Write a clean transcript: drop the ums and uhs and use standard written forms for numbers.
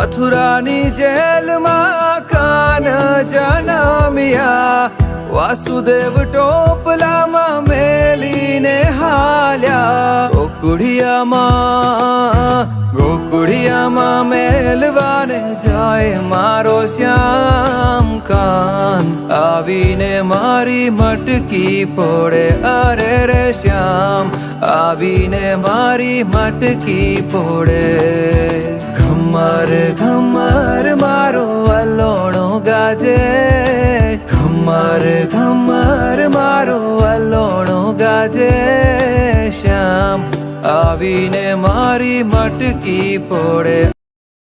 મથુરાની જેલમાં કાન જનમ્યા, વાસુદેવ ટોપલામાં મેલીને હાલ્યા. ગોકુળિયામાં મેલવાને જાય મારો શ્યામ કાન, આવીને મારી મટકી ફોડે. અરે રે શ્યામ આવીને મારી મટકી ફોડે. ઘમર ઘમર મારો વલોણો ગાજે, ઘમર ઘમર મારો વલોણો ગાજે. શ્યામ આવીને મારી મટકી ફોડે.